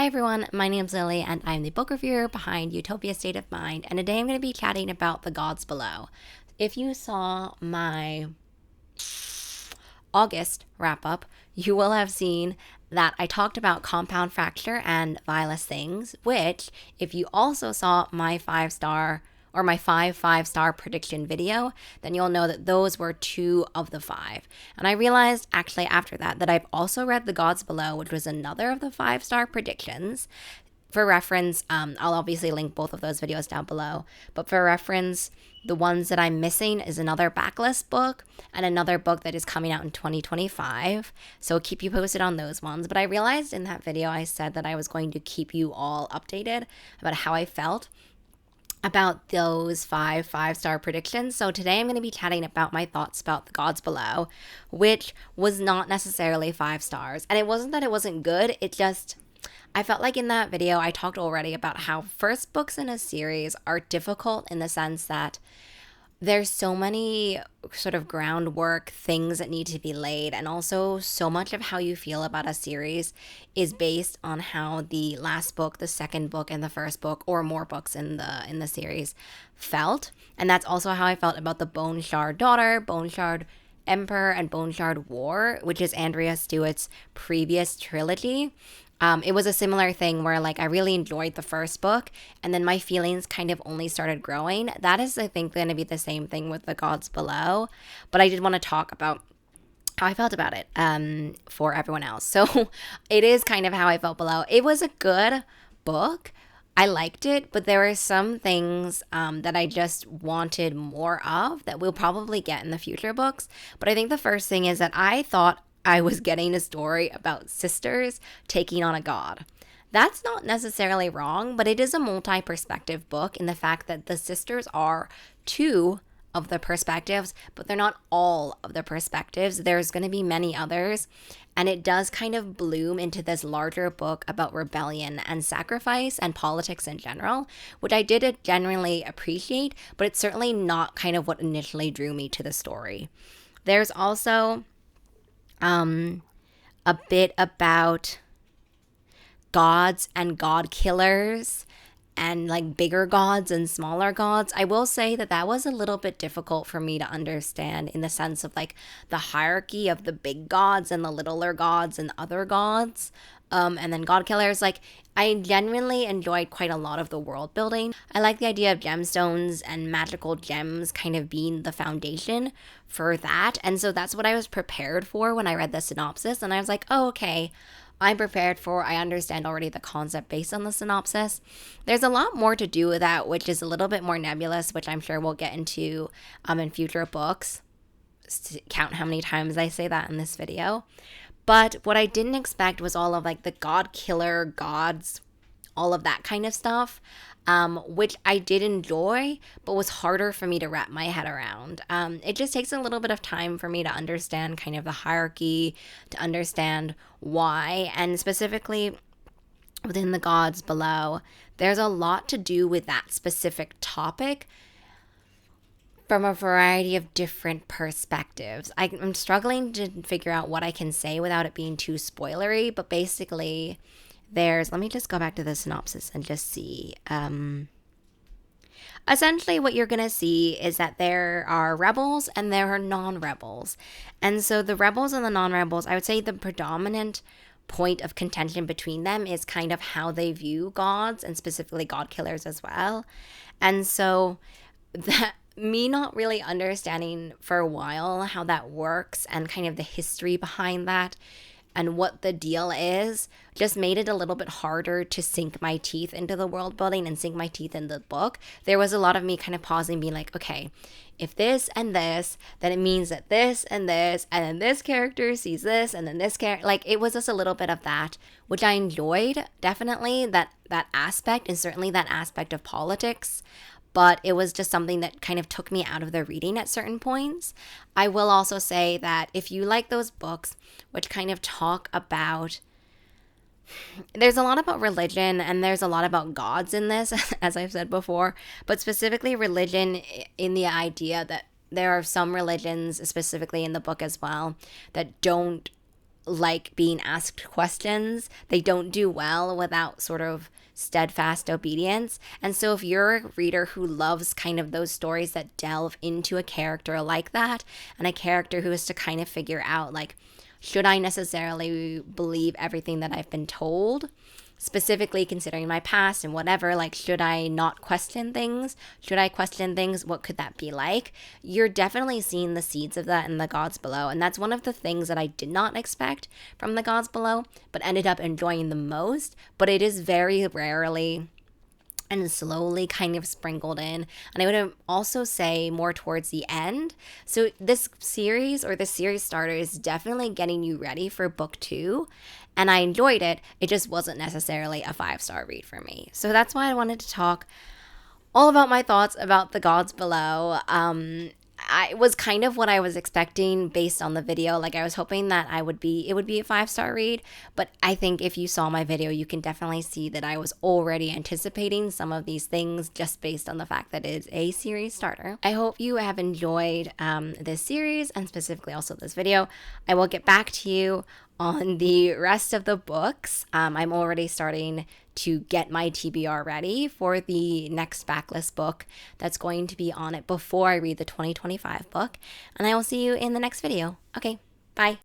Hi everyone, my name's Lily and I'm the book reviewer behind Utopia State of Mind, and today I'm going to be chatting about The Gods Below. If you saw my August wrap up, you will have seen that I talked about Compound Fracture and Vilest Things, which, if you also saw my my five-star prediction video, then you'll know that those were two of the five. And I realized actually after that I've also read The Gods Below, which was another of the five-star predictions. For reference, I'll obviously link both of those videos down below. But for reference, the ones that I'm missing is another backlist book and another book that is coming out in 2025. So keep you posted on those ones. But I realized in that video I said that I was going to keep you all updated about how I felt about those five-star predictions. So today I'm going to be chatting about my thoughts about The Gods Below, which was not necessarily 5 stars. And it wasn't that it wasn't good, I felt like in that video I talked already about how first books in a series are difficult in the sense that there's so many sort of groundwork things that need to be laid, and also so much of how you feel about a series is based on how the last book, the second book, and the first book, or more books in the series felt. And that's also how I felt about the Bone Shard Daughter, Bone Shard Emperor, and Bone Shard War, which is Andrea Stewart's previous trilogy. It was a similar thing where I really enjoyed the first book and then my feelings kind of only started growing. That is, I think, going to be the same thing with The Gods Below. But I did want to talk about how I felt about it for everyone else. So it is kind of how I felt below. It was a good book. I liked it, but there were some things that I just wanted more of that we'll probably get in the future books. But I think the first thing is that I thought I was getting a story about sisters taking on a god. That's not necessarily wrong, but it is a multi-perspective book in the fact that the sisters are two of the perspectives, but they're not all of the perspectives. There's going to be many others, and it does kind of bloom into this larger book about rebellion and sacrifice and politics in general, which I did genuinely appreciate, but it's certainly not kind of what initially drew me to the story. There's also a bit about gods and god killers and bigger gods and smaller gods. I will say that was a little bit difficult for me to understand in the sense of the hierarchy of the big gods and the littler gods and other gods. And then god killers, I genuinely enjoyed quite a lot of the world building. I like the idea of gemstones and magical gems kind of being the foundation for that. And so that's what I was prepared for when I read the synopsis. And I was like, oh, okay, I understand already the concept based on the synopsis. There's a lot more to do with that, which is a little bit more nebulous, which I'm sure we'll get into in future books. Just count how many times I say that in this video. But what I didn't expect was all of the god killer gods, all of that kind of stuff, which I did enjoy, but was harder for me to wrap my head around. It just takes a little bit of time for me to understand kind of the hierarchy, to understand why, and specifically within The Gods Below, there's a lot to do with that specific topic from a variety of different perspectives. I'm struggling to figure out what I can say without it being too spoilery, but basically let me just go back to the synopsis and just see. Essentially what you're going to see is that there are rebels and there are non-rebels. And so the rebels and the non-rebels, I would say the predominant point of contention between them is kind of how they view gods and specifically god killers as well. And so that me not really understanding for a while how that works and kind of the history behind that and what the deal is just made it a little bit harder to sink my teeth into the world building and sink my teeth in the book. There was a lot of me kind of pausing, being like, okay, if this and this, then it means that this and this, and then this character sees this, and then this character, it was just a little bit of that, which I enjoyed, definitely, that aspect, and certainly that aspect of politics. But it was just something that kind of took me out of the reading at certain points. I will also say that if you like those books, which kind of talk about, there's a lot about religion and there's a lot about gods in this, as I've said before, but specifically religion in the idea that there are some religions, specifically in the book as well, that don't like being asked questions. They don't do well without sort of steadfast obedience. And so if you're a reader who loves kind of those stories that delve into a character like that, and a character who is to kind of figure out, like, should I necessarily believe everything that I've been told? Specifically considering my past and whatever, like, should I not question things? Should I question things? What could that be like? You're definitely seeing the seeds of that in The Gods Below. And that's one of the things that I did not expect from The Gods Below, but ended up enjoying the most. But it is very rarely and slowly kind of sprinkled in. And I would also say more towards the end. So this series, or the series starter, is definitely getting you ready for book 2. And I enjoyed it. It just wasn't necessarily a 5-star read for me. So that's why I wanted to talk all about my thoughts about The Gods Below. It was kind of what I was expecting based on the video. Like, I was hoping that it would be a 5-star read, but I think if you saw my video, you can definitely see that I was already anticipating some of these things just based on the fact that it is a series starter. I hope you have enjoyed this series, and specifically also this video. I will get back to you on the rest of the books. I'm already starting to get my TBR ready for the next backlist book that's going to be on it before I read the 2025 book. And I will see you in the next video. Okay, bye.